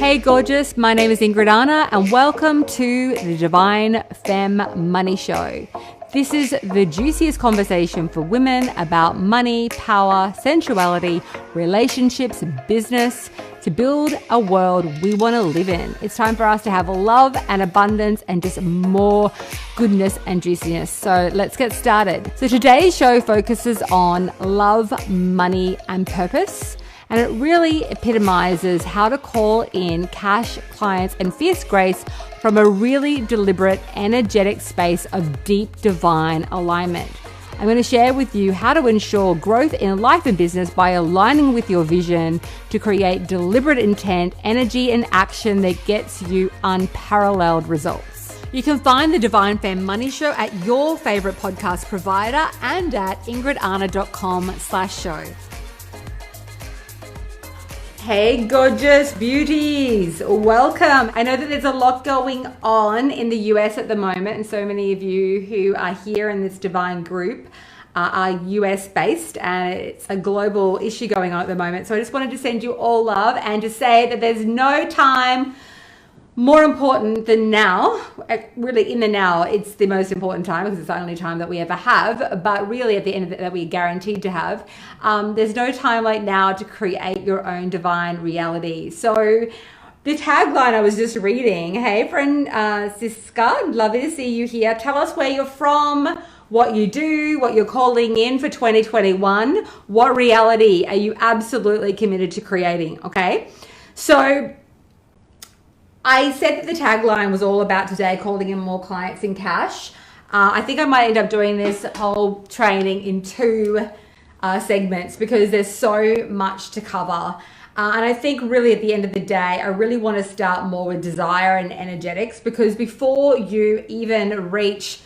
Hey gorgeous, my name is Ingrid Anna and welcome to the Divine Femme Money Show. This is the juiciest conversation for women about money, power, sensuality, relationships, business, to build a world we want to live in. It's time for us to have love and abundance and just more goodness and juiciness. So let's get started. So today's show focuses on love, money, and purpose. And it really epitomizes how to call in cash, clients, and fierce grace from a really deliberate, energetic space of deep divine alignment. I'm going to share with you how to ensure growth in life and business by aligning with your vision to create deliberate intent, energy, and action that gets you unparalleled results. You can find the Divine Femme Money Show at your favorite podcast provider and at ingridanna.com/show. Hey gorgeous beauties, welcome. I know that there's a lot going on in the US at the moment, and so many of you who are here in this divine group are US based, and it's a global issue going on at the moment. So I just wanted to send you all love and to say that there's no time more important than now. Really, in the now, it's the most important time because it's the only time that we ever have. But really, at the end of it, that we're guaranteed to have. There's no time like now to create your own divine reality. So the tagline I was just reading, hey friend Siska, lovely to see you here. Tell us where you're from, what you do, what you're calling in for 2021. What reality are you absolutely committed to creating, okay? So I said that the tagline was all about today calling in more clients in cash. I think I might end up doing this whole training in two segments because there's so much to cover. And I think really at the end of the day, I really want to start more with desire and energetics, because before you even reach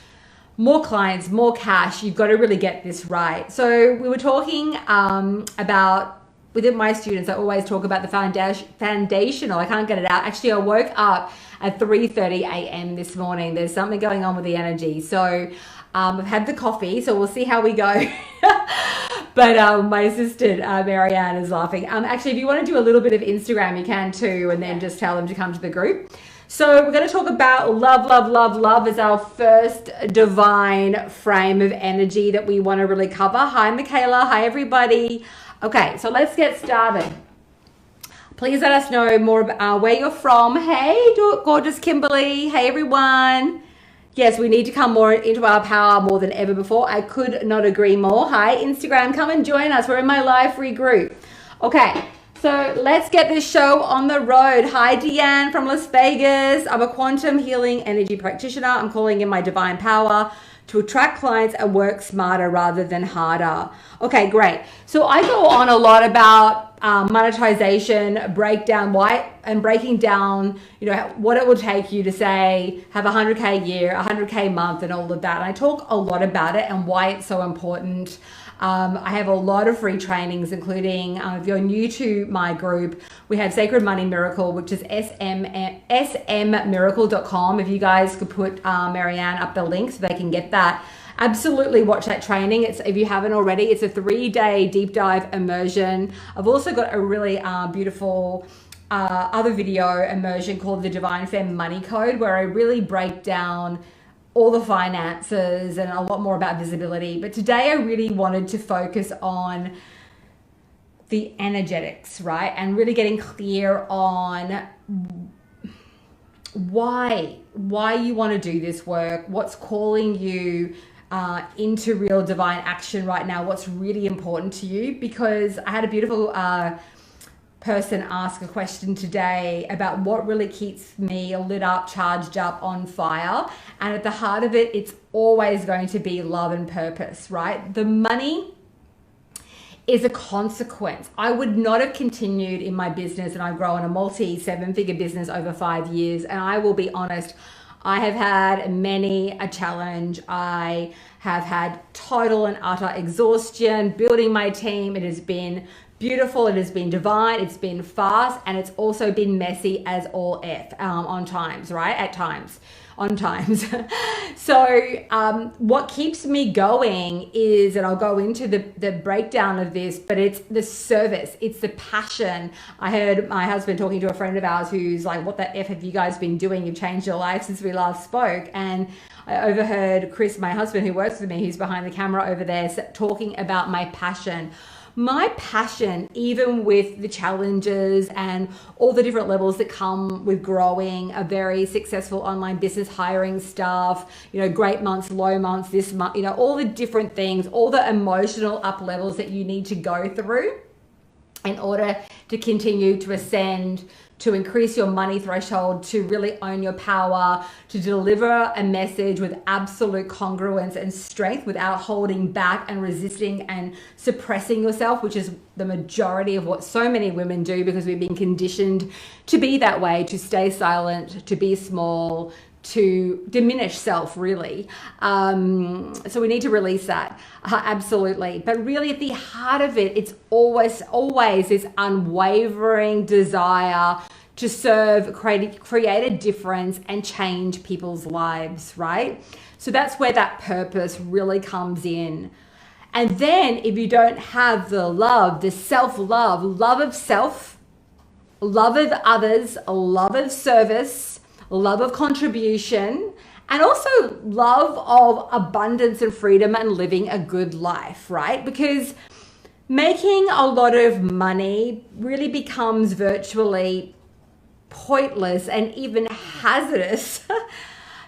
more clients, more cash, you've got to really get this right. So we were talking about, within my students, I always talk about the foundational. I can't get it out. Actually, I woke up at 3:30 a.m. this morning. There's something going on with the energy. So I've had the coffee, so we'll see how we go. But my assistant, Marianne, is laughing. Actually, if you want to do a little bit of Instagram, you can too, and then just tell them to come to the group. So we're going to talk about love, love, love, love as our first divine frame of energy that we want to really cover. Hi, Michaela. Hi, everybody. Okay, so let's get started. Please let us know more about where you're from. Hey, gorgeous Kimberly. Hey, everyone. Yes, we need to come more into our power more than ever before. I could not agree more. Hi, Instagram. Come and join us. We're in my live free group. Okay, so let's get this show on the road. Hi, Deanne from Las Vegas. I'm a quantum healing energy practitioner. I'm calling in my divine power to attract clients and work smarter rather than harder. Okay, great. So I go on a lot about monetization, breaking down, what it will take you to say, have 100K a year, 100K a month and all of that. And I talk a lot about it and why it's so important. I have a lot of free trainings, including if you're new to my group, we have Sacred Money Miracle, which is smmiracle.com. If you guys could put Marianne up the link so they can get that. Absolutely watch that training. If you haven't already, it's a 3-day deep dive immersion. I've also got a really beautiful other video immersion called the Divine Femme Money Code, where I really break down all the finances and a lot more about visibility. But today I really wanted to focus on the energetics, right? And really getting clear on why you want to do this work, what's calling you into real divine action right now, what's really important to you. Because I had a beautiful person ask a question today about what really keeps me lit up, charged up, on fire. And at the heart of it, it's always going to be love and purpose, right? The money is a consequence. I would not have continued in my business, and I've grown a multi-7-figure business over 5 years. And I will be honest, I have had many a challenge. I have had total and utter exhaustion building my team. It has been beautiful, it has been divine, it's been fast, and it's also been messy as all F on times, right? At times. On times. So what keeps me going is, and I'll go into the breakdown of this, but it's the service, it's the passion. I heard my husband talking to a friend of ours who's like, what the F have you guys been doing? You've changed your life since we last spoke. And I overheard Chris, my husband who works with me, who's behind the camera over there, talking about my passion. My passion, even with the challenges and all the different levels that come with growing a very successful online business, hiring staff, great months, low months, this month, all the different things, all the emotional up levels that you need to go through in order to continue to ascend, to increase your money threshold, to really own your power, to deliver a message with absolute congruence and strength without holding back and resisting and suppressing yourself, which is the majority of what so many women do because we've been conditioned to be that way, to stay silent, to be small, to diminish self, really. So we need to release that, absolutely. But really at the heart of it, it's always this unwavering desire to serve, create a difference and change people's lives, right? So that's where that purpose really comes in. And then if you don't have the love, the self-love, love of self, love of others, love of service, love of contribution, and also love of abundance and freedom and living a good life, right? Because making a lot of money really becomes virtually pointless and even hazardous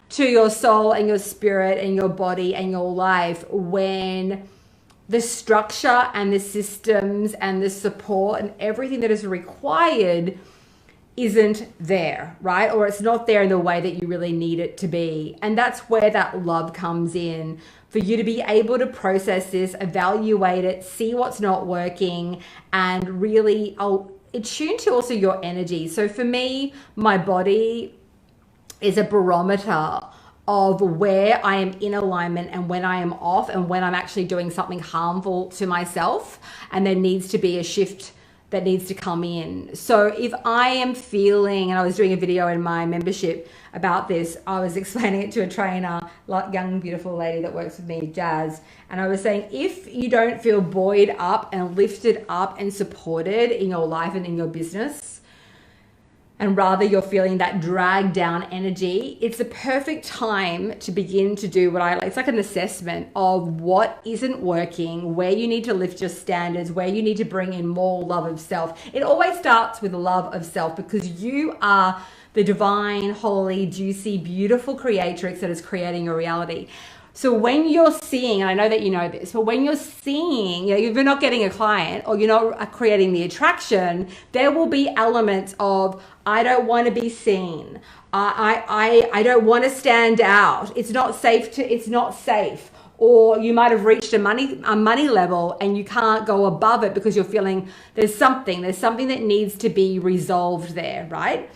to your soul and your spirit and your body and your life when the structure and the systems and the support and everything that is required isn't there, right? Or it's not there in the way that you really need it to be. And that's where that love comes in, for you to be able to process this, evaluate it, see what's not working, and really attune to also your energy. So for me, my body is a barometer of where I am in alignment and when I am off and when I'm actually doing something harmful to myself, and there needs to be a shift that needs to come in. So if I am feeling, and I was doing a video in my membership about this, I was explaining it to a trainer, like young, beautiful lady that works with me, Jazz. And I was saying, if you don't feel buoyed up and lifted up and supported in your life and in your business, and rather you're feeling that drag down energy, it's the perfect time to begin to do it's like an assessment of what isn't working, where you need to lift your standards, where you need to bring in more love of self. It always starts with love of self, because you are the divine, holy, juicy, beautiful creatrix that is creating your reality. So when you're seeing, and I know that you know this, but when you're seeing, if you're not getting a client or you're not creating the attraction, there will be elements of, I don't want to be seen. I don't want to stand out. It's not safe. Or you might have reached a money level and you can't go above it because you're feeling there's something that needs to be resolved there, right?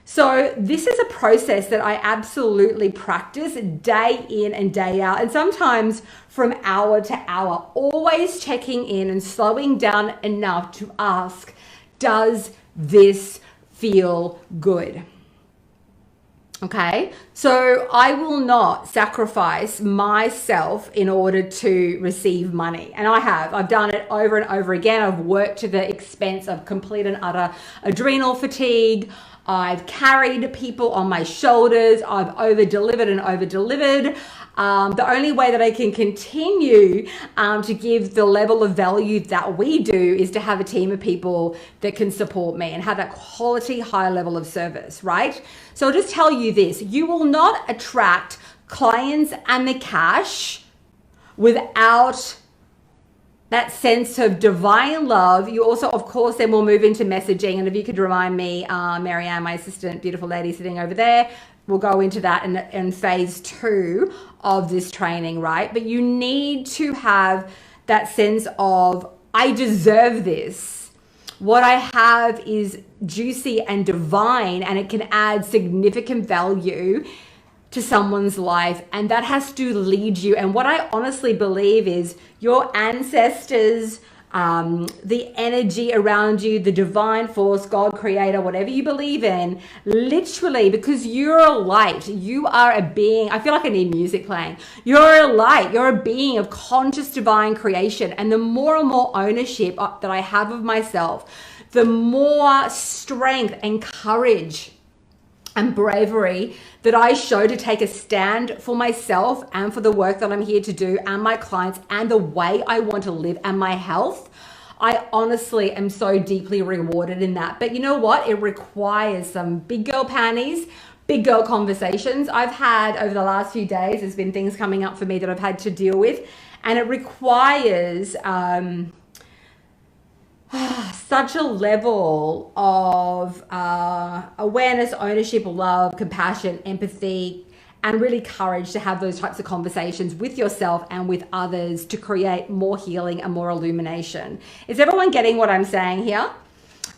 So this is a process that I absolutely practice day in and day out, and sometimes from hour to hour, always checking in and slowing down enough to ask, does this feel good? Okay, so I will not sacrifice myself in order to receive money. And I've done it over and over again. I've worked to the expense of complete and utter adrenal fatigue. I've carried people on my shoulders. I've over-delivered. The only way that I can continue to give the level of value that we do is to have a team of people that can support me and have that quality, high level of service, right? So I'll just tell you this, you will not attract clients and the cash without that sense of divine love. You also, of course, then we'll move into messaging. And if you could remind me, Marianne, my assistant, beautiful lady sitting over there, we'll go into that in phase 2 of this training, right? But you need to have that sense of, I deserve this. What I have is juicy and divine, and it can add significant value to someone's life, and that has to lead you. And what I honestly believe is your ancestors the energy around you, the divine force, God, creator, whatever you believe in, literally, because you're a light, you are a being. I feel like I need music playing. You're a light, you're a being of conscious divine creation. And the more and more ownership that I have of myself, the more strength and courage and bravery that I show to take a stand for myself and for the work that I'm here to do and my clients and the way I want to live and my health. I honestly am so deeply rewarded in that. But you know what? It requires some big girl panties, big girl conversations I've had over the last few days. There's been things coming up for me that I've had to deal with, and it requires such a level of awareness, ownership, love, compassion, empathy, and really courage to have those types of conversations with yourself and with others to create more healing and more illumination. Is everyone getting what I'm saying here?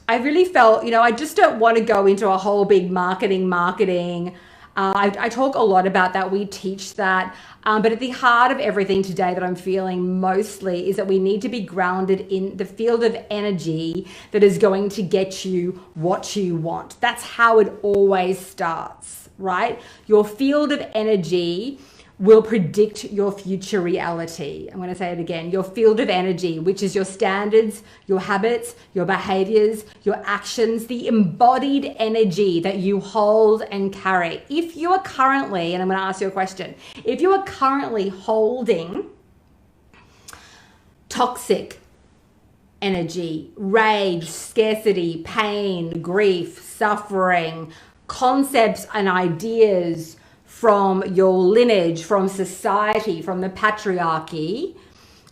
I really felt, I just don't want to go into a whole big marketing. I talk a lot about that. We teach that. But at the heart of everything today that I'm feeling mostly is that we need to be grounded in the field of energy that is going to get you what you want. That's how it always starts, right? Your field of energy will predict your future reality. I'm going to say it again. Your field of energy, which is your standards, your habits, your behaviors, your actions, the embodied energy that you hold and carry. If you are currently, and I'm going to ask you a question, if you are currently holding toxic energy, rage, scarcity, pain, grief, suffering, concepts and ideas from your lineage, from society, from the patriarchy,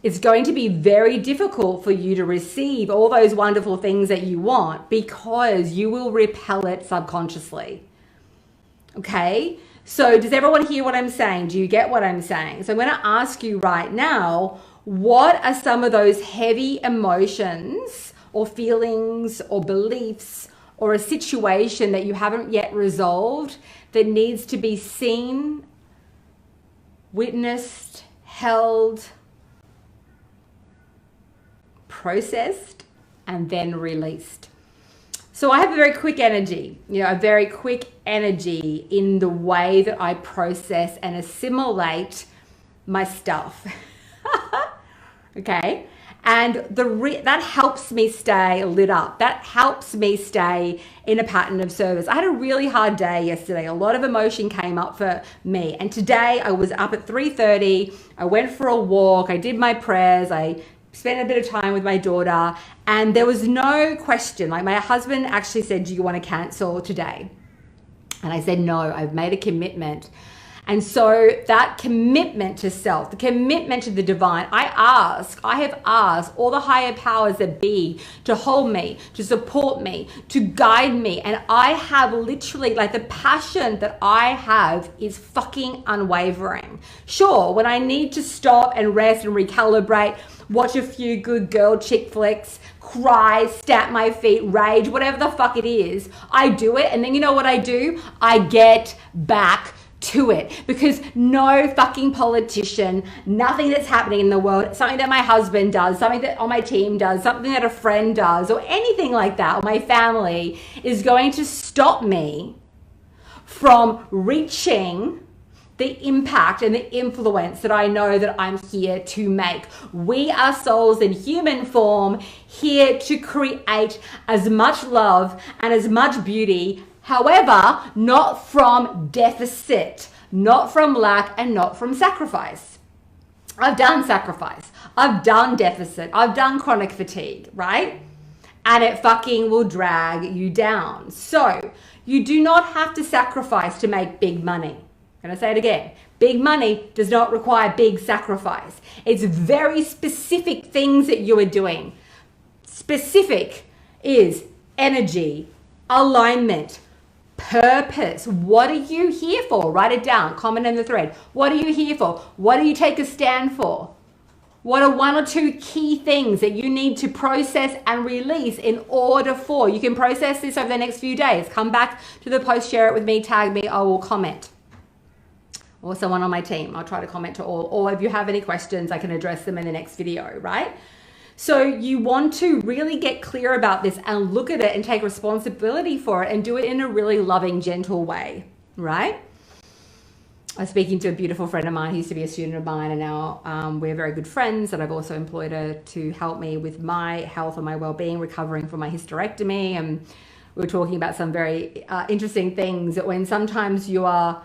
it's going to be very difficult for you to receive all those wonderful things that you want because you will repel it subconsciously. Okay? So does everyone hear what I'm saying? Do you get what I'm saying? So I'm going to ask you right now, what are some of those heavy emotions or feelings or beliefs or a situation that you haven't yet resolved that needs to be seen, witnessed, held, processed, and then released? So I have a very quick energy, a very quick energy in the way that I process and assimilate my stuff. Okay? And that helps me stay lit up. That helps me stay in a pattern of service. I had a really hard day yesterday. A lot of emotion came up for me. And today I was up at 3:30. I went for a walk. I did my prayers. I spent a bit of time with my daughter. And there was no question. Like, my husband actually said, "Do you want to cancel today?" And I said, "No, I've made a commitment." And so that commitment to self, the commitment to the divine, I have asked all the higher powers that be to hold me, to support me, to guide me. And I have literally, like, the passion that I have is fucking unwavering. Sure, when I need to stop and rest and recalibrate, watch a few good girl chick flicks, cry, stamp my feet, rage, whatever the fuck it is, I do it. And then you know what I do? I get back to it, because no fucking politician, nothing that's happening in the world, something that my husband does, something that on my team does, something that a friend does, or anything like that, or my family, is going to stop me from reaching the impact and the influence that I know that I'm here to make. We are souls in human form, here to create as much love and as much beauty. However, not from deficit, not from lack, and not from sacrifice. I've done sacrifice. I've done deficit. I've done chronic fatigue, right? And it fucking will drag you down. So you do not have to sacrifice to make big money. I'm going to say it again. Big money does not require big sacrifice. It's very specific things that you are doing. Specific is energy, alignment, purpose. What are you here for? Write it down. Comment in the thread. What are you here for? What do you take a stand for? What are one or two key things that you need to process and release in order for? You can process this over the next few days. Come back to the post, share it with me, tag me, I will comment. Or someone on my team. I'll try to comment to all. Or if you have any questions, I can address them in the next video, right? So you want to really get clear about this and look at it and take responsibility for it and do it in a really loving, gentle way, right? I was speaking to a beautiful friend of mine who used to be a student of mine, and now we're very good friends, and I've also employed her to help me with my health and my well-being, recovering from my hysterectomy. And we were talking about some very interesting things, that when sometimes you are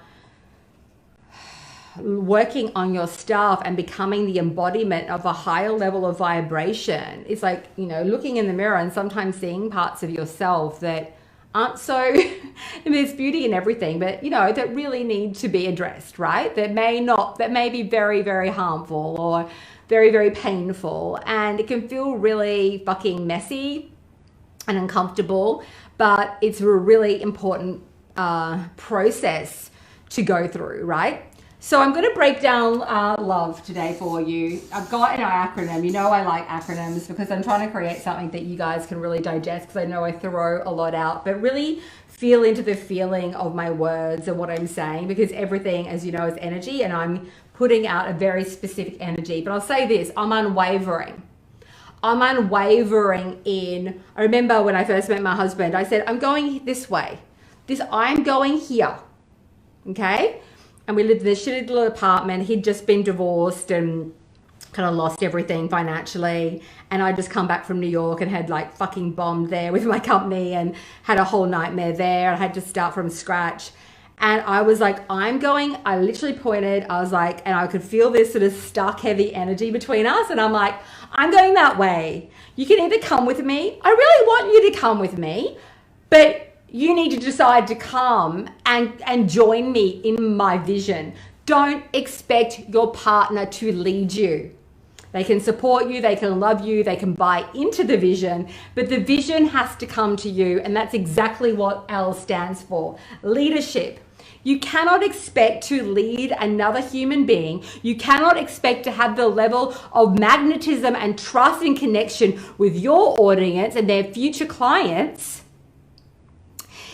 working on your stuff and becoming the embodiment of a higher level of vibration, it's like, you know, looking in the mirror and sometimes seeing parts of yourself that aren't so, I mean, there's beauty in everything, but you know, that really need to be addressed, right? That may be very, very harmful or very, very painful, and it can feel really fucking messy and uncomfortable, but it's a really important process to go through, right? So I'm going to break down love today for you. I've got an acronym. You know I like acronyms because I'm trying to create something that you guys can really digest, because I know I throw a lot out, but really feel into the feeling of my words and what I'm saying, because everything, as you know, is energy, and I'm putting out a very specific energy. But I'll say this, I'm unwavering. I'm unwavering in, I remember when I first met my husband, I said, I'm going this way. I'm going here. Okay? And we lived in this shitty little apartment. He'd just been divorced and kind of lost everything financially. And I'd just come back from New York and had like fucking bombed there with my company and had a whole nightmare there. I had to start from scratch. And I was like, I literally pointed, I was like, and I could feel this sort of stuck, heavy energy between us. And I'm like, I'm going that way. You can either come with me. I really want you to come with me, but you need to decide to come and join me in my vision. Don't expect your partner to lead you. They can support you, they can love you, they can buy into the vision, but the vision has to come to you, and that's exactly what L stands for. Leadership. You cannot expect to lead another human being. You cannot expect to have the level of magnetism and trust and connection with your audience and their future clients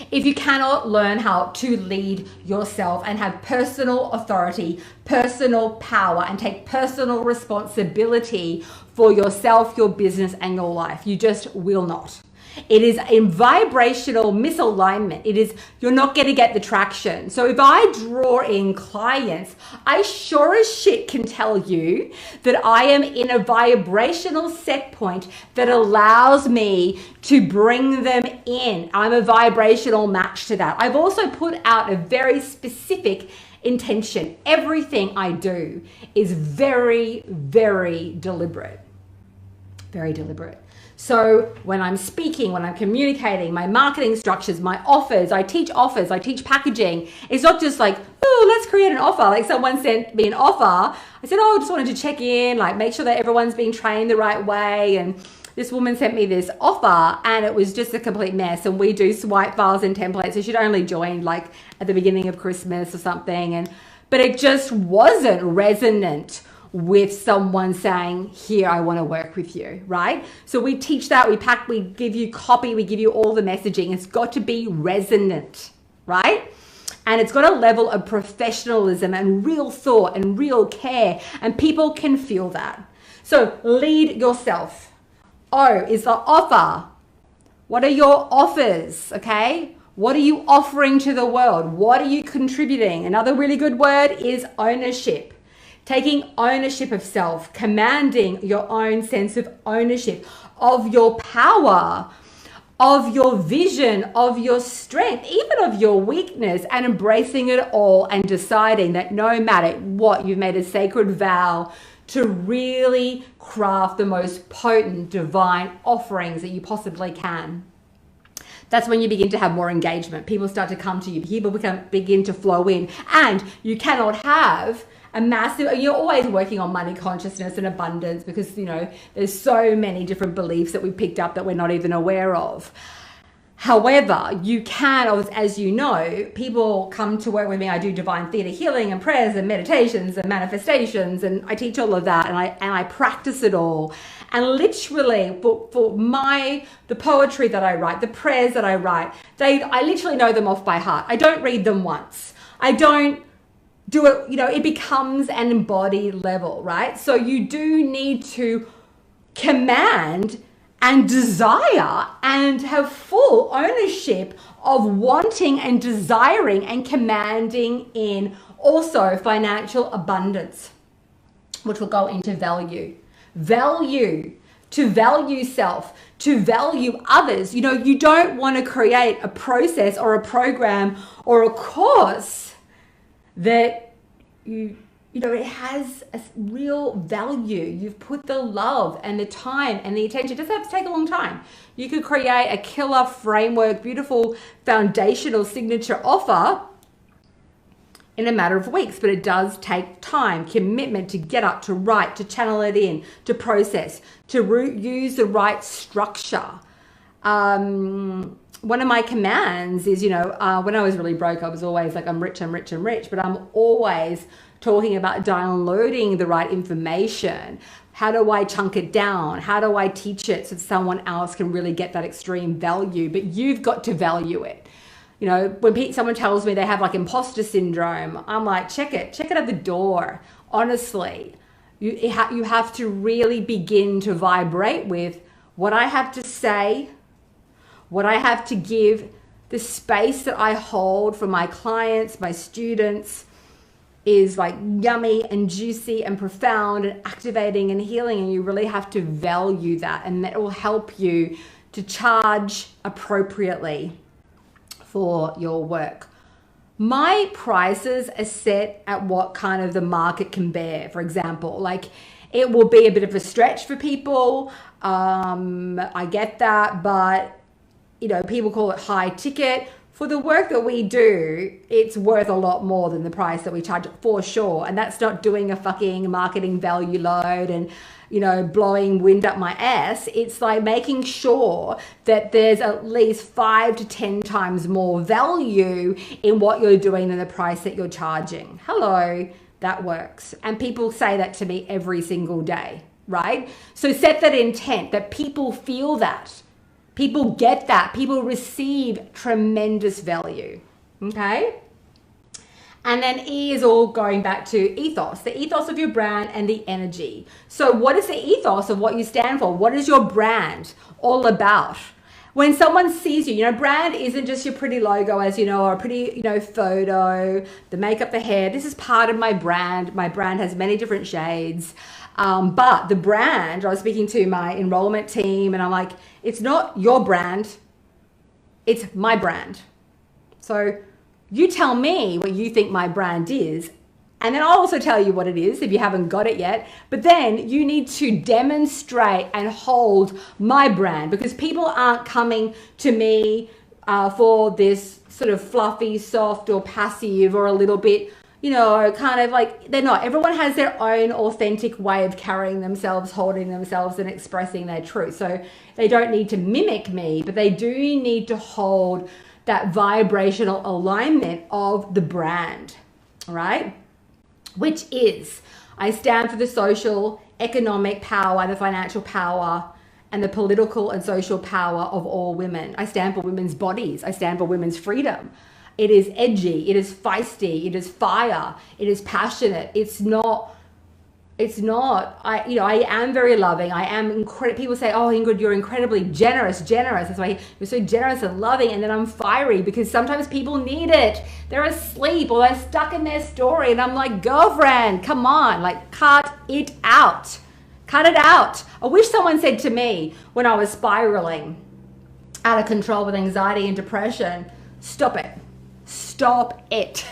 if you cannot learn how to lead yourself and have personal authority, personal power, and take personal responsibility for yourself, your business, and your life. You just will not. It is in vibrational misalignment. You're not going to get the traction. So if I draw in clients, I sure as shit can tell you that I am in a vibrational set point that allows me to bring them in. I'm a vibrational match to that. I've also put out a very specific intention. Everything I do is very, very deliberate. Very deliberate. So when I'm speaking, when I'm communicating, my marketing structures, my offers, I teach packaging. It's not just like, oh, let's create an offer. Like someone sent me an offer. I said, oh, I just wanted to check in, like make sure that everyone's being trained the right way. And this woman sent me this offer and it was just a complete mess. And we do swipe files and templates. So she'd only joined like at the beginning of Christmas or something. But it just wasn't resonant with someone saying, here, I want to work with you, right? So we teach that, we give you copy, we give you all the messaging. It's got to be resonant, right? And it's got a level of professionalism and real thought and real care, and people can feel that. So lead yourself. O is the offer. What are your offers, okay? What are you offering to the world? What are you contributing? Another really good word is ownership. Taking ownership of self, commanding your own sense of ownership, of your power, of your vision, of your strength, even of your weakness, and embracing it all and deciding that no matter what, you've made a sacred vow to really craft the most potent divine offerings that you possibly can. That's when you begin to have more engagement. People start to come to you. People begin to flow in, and you cannot have you're always working on money consciousness and abundance because, you know, there's so many different beliefs that we picked up that we're not even aware of. However, you can, as you know, people come to work with me. I do divine theater healing and prayers and meditations and manifestations, and I teach all of that, and I practice it all. And literally, for the poetry that I write, the prayers that I write, I literally know them off by heart. I don't read them once. I don't do it, you know, it becomes an embodied level, right? So you do need to command and desire and have full ownership of wanting and desiring and commanding in also financial abundance, which will go into value. Value, to value self, to value others. You know, you don't want to create a process or a program or a course that you know, it has a real value. You've put the love and the time and the attention. It doesn't have to take a long time. You could create a killer framework, beautiful foundational signature offer in a matter of weeks, but it does take time, commitment to get up, to write, to channel it in, to process, to use the right structure. One of my commands is, you know, when I was really broke, I was always like, I'm rich, but I'm always talking about downloading the right information. How do I chunk it down? How do I teach it so someone else can really get that extreme value? But you've got to value it. You know, when someone tells me they have like imposter syndrome, I'm like, check it at the door. Honestly, you have to really begin to vibrate with what I have to say, what I have to give, the space that I hold for my clients, my students, is like yummy and juicy and profound and activating and healing, and you really have to value that, and that will help you to charge appropriately for your work. My prices are set at what kind of the market can bear. For example, like it will be a bit of a stretch for people. I get that, but you know, people call it high ticket. For the work that we do, it's worth a lot more than the price that we charge for sure. And that's not doing a fucking marketing value load and, you know, blowing wind up my ass. It's like making sure that there's at least 5 to 10 times more value in what you're doing than the price that you're charging. Hello, that works. And people say that to me every single day, right? So set that intent that people feel that. People get that. People receive tremendous value. Okay? And then E is all going back to ethos, the ethos of your brand and the energy. So what is the ethos of what you stand for? What is your brand all about? When someone sees you, you know, brand isn't just your pretty logo, as you know, or a pretty, you know, photo, the makeup, the hair. This is part of my brand. My brand has many different shades. But the brand, I was speaking to my enrollment team and I'm like, it's not your brand, it's my brand. So you tell me what you think my brand is, and then I'll also tell you what it is if you haven't got it yet. But then you need to demonstrate and hold my brand, because people aren't coming to me for this sort of fluffy, soft or passive or a little bit, you know, kind of like, they're not. Everyone has their own authentic way of carrying themselves, holding themselves and expressing their truth. So they don't need to mimic me, but they do need to hold that vibrational alignment of the brand, all right? Which is, I stand for the social, economic power, the financial power, and the political and social power of all women. I stand for women's bodies. I stand for women's freedom. It is edgy, it is feisty, it is fire, it is passionate. It's not, I am very loving. I am incredible. People say, oh, Ingrid, you're incredibly generous. That's why you're so generous and loving. And then I'm fiery because sometimes people need it. They're asleep or they're stuck in their story. And I'm like, girlfriend, come on, like cut it out. Cut it out. I wish someone said to me when I was spiraling out of control with anxiety and depression, stop it. Stop it.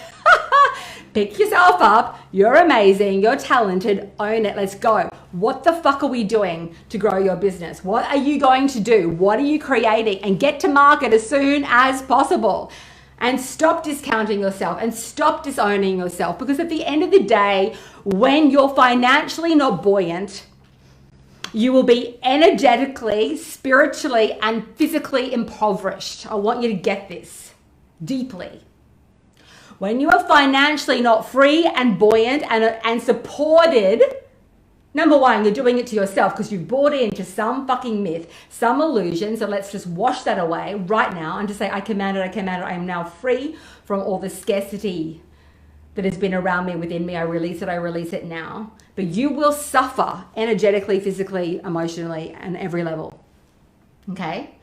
Pick yourself up. You're amazing. You're talented. Own it. Let's go. What the fuck are we doing to grow your business? What are you going to do? What are you creating? And get to market as soon as possible. And stop discounting yourself and stop disowning yourself. Because at the end of the day, when you're financially not buoyant, you will be energetically, spiritually, and physically impoverished. I want you to get this deeply. When you are financially not free and buoyant and supported, number one, you're doing it to yourself because you've bought into some fucking myth, some illusion. So let's just wash that away right now and just say, I command it. I am now free from all the scarcity that has been around me, within me. I release it now. but you will suffer energetically, physically, emotionally, and every level. Okay?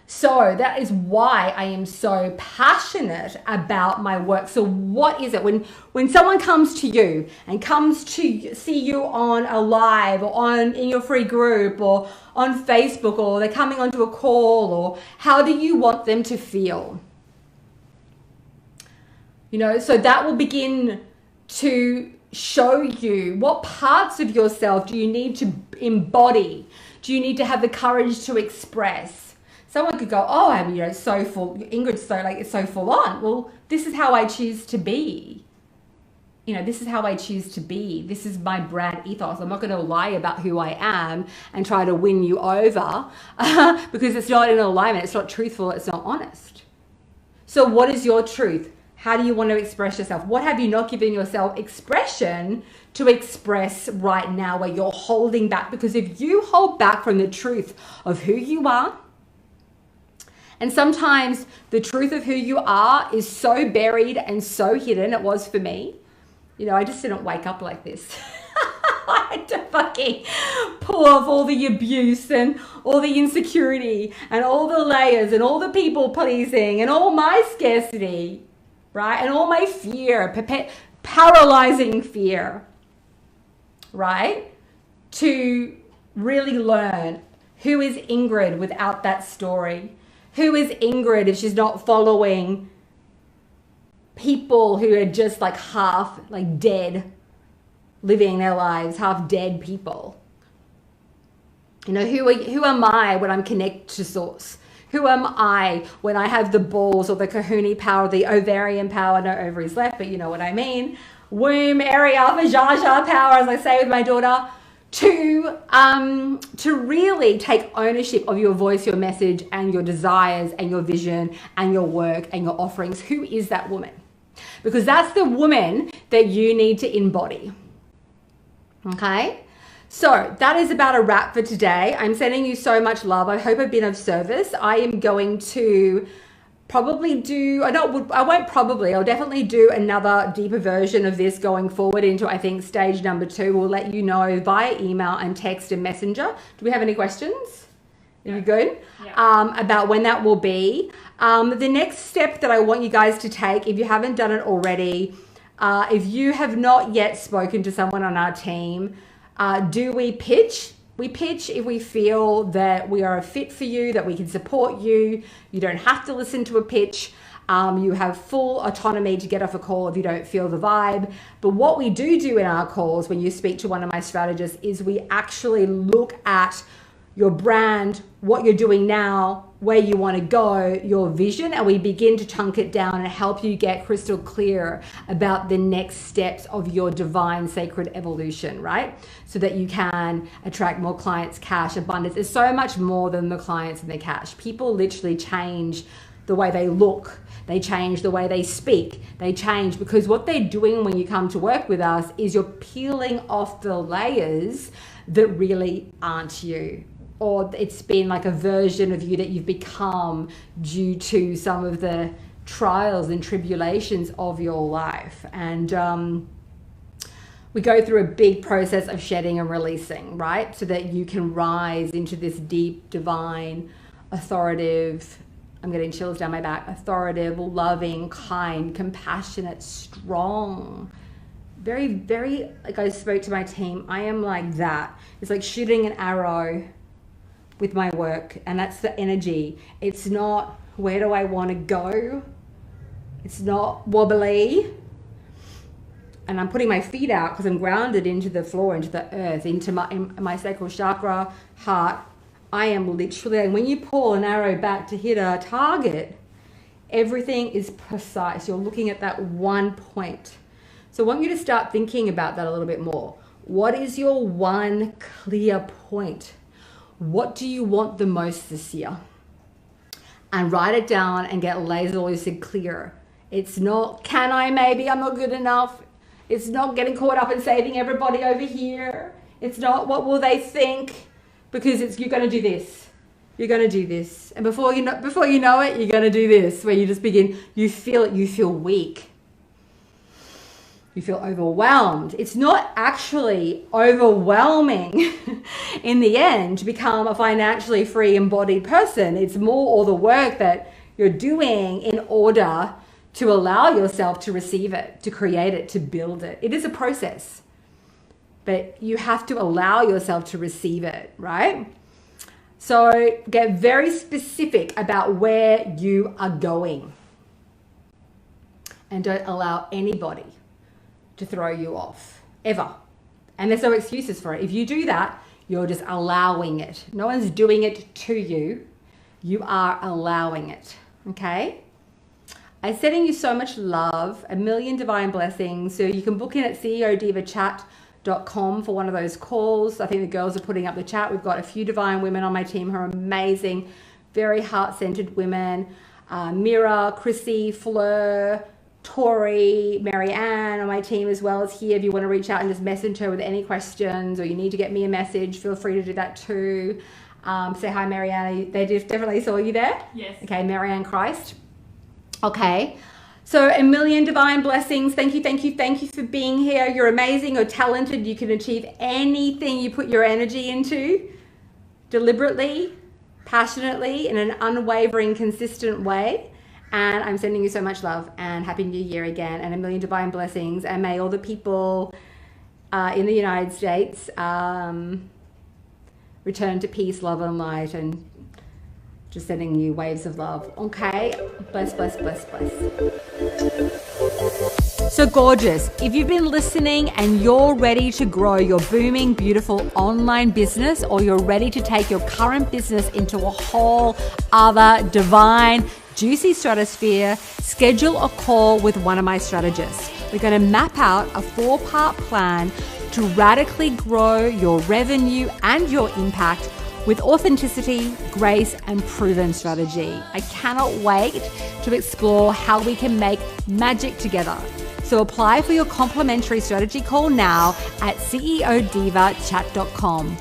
So that is why I am so passionate about my work. So what is it? When someone comes to you and comes to see you on a live or in your free group or on Facebook, or they're coming onto a call, or how do you want them to feel? You know, so that will begin to show you what parts of yourself do you need to embody? Do you need to have the courage to express? Someone could go, oh, I'm, you know, so full, Ingrid's so like, it's so full on. Well, this is how I choose to be. You know, this is how I choose to be. This is my brand ethos. I'm not going to lie about who I am and try to win you over because it's not in alignment. It's not truthful. It's not honest. So what is your truth? How do you want to express yourself? What have you not given yourself expression to express right now where you're holding back? Because if you hold back from the truth of who you are, and sometimes the truth of who you are is so buried and so hidden, it was for me. You know, I just didn't wake up like this. I had to fucking pull off all the abuse and all the insecurity and all the layers and all the people pleasing and all my scarcity, right? And all my fear, paralyzing fear, right? To really learn who is Ingrid without that story. Who is Ingrid if she's not following people who are just like half like dead, living their lives, half dead people? You know, who am I when I'm connected to source? Who am I when I have the balls or the kahuna power, the ovarian power, no ovaries left, but you know what I mean, womb area, vajayjay power, as I say with my daughter, to really take ownership of your voice, your message, and your desires, and your vision, and your work, and your offerings. Who is that woman? Because that's the woman that you need to embody. Okay? So that is about a wrap for today. I'm sending you so much love. I hope I've been of service. I am going to probably do, I'll definitely do another deeper version of this going forward into, I think, stage number 2. We'll let you know via email and text and messenger. Do we have any questions? Are you good? Yeah. About when that will be. The next step that I want you guys to take, if you haven't done it already, if you have not yet spoken to someone on our team, do we pitch? We pitch if we feel that we are a fit for you, that we can support you. You don't have to listen to a pitch. You have full autonomy to get off a call if you don't feel the vibe. But what we do in our calls when you speak to one of my strategists is we actually look at your brand, what you're doing now, where you want to go, your vision, and we begin to chunk it down and help you get crystal clear about the next steps of your divine sacred evolution, right? So that you can attract more clients, cash, abundance. There's so much more than the clients and the cash. People literally change the way they look. They change the way they speak. They change because what they're doing when you come to work with us is you're peeling off the layers that really aren't you. Or it's been like a version of you that you've become due to some of the trials and tribulations of your life. And we go through a big process of shedding and releasing, right? So that you can rise into this deep, divine, authoritative, I'm getting chills down my back, authoritative, loving, kind, compassionate, strong, very, very, like I spoke to my team, I am like that. It's like shooting an arrow with my work, and that's the energy. It's not where do I want to go, it's not wobbly, and I'm putting my feet out because I'm grounded into the floor, into the earth, into my sacral chakra, heart. I am literally, and when you pull an arrow back to hit a target, everything is precise. You're looking at that one point. So I want you to start thinking about that a little bit more. What is your one clear point? What do you want the most this year? And write it down and get laser lucid clear. It's not, can I maybe, I'm not good enough. It's not getting caught up in saving everybody over here. It's not what will they think, because it's, you're going to do this. You're going to do this. And before you know it, you're going to do this, where you just begin, you feel it, you feel weak. You feel overwhelmed. It's not actually overwhelming in the end to become a financially free embodied person. It's more all the work that you're doing in order to allow yourself to receive it, to create it, to build it. It is a process, but you have to allow yourself to receive it, right? So get very specific about where you are going and don't allow anybody to throw you off, ever. And there's no excuses for it. If you do that, you're just allowing it. No one's doing it to you. You are allowing it, okay? I'm sending you so much love, a million divine blessings. So you can book in at ceodivachat.com for one of those calls. I think the girls are putting up the chat. We've got a few divine women on my team who are amazing, very heart-centered women. Mira, Chrissy, Fleur, Tori, Marianne on my team as well is here. If you want to reach out and just message her with any questions, or you need to get me a message, feel free to do that too. Say hi, Marianne. They definitely saw you there. Yes. Okay, Marianne Christ. Okay. So a million divine blessings. Thank you, thank you, thank you for being here. You're amazing. You're talented. You can achieve anything you put your energy into, deliberately, passionately, in an unwavering, consistent way. And I'm sending you so much love and Happy New Year again, and a million divine blessings. And may all the people in the United States return to peace, love, and light, and just sending you waves of love. Okay, bless, bless, bless, bless. So gorgeous. If you've been listening and you're ready to grow your booming, beautiful online business, or you're ready to take your current business into a whole other divine, juicy stratosphere, schedule a call with one of my strategists. We're going to map out a 4-part plan to radically grow your revenue and your impact with authenticity, grace, and proven strategy. I cannot wait to explore how we can make magic together. So apply for your complimentary strategy call now at ceodivachat.com.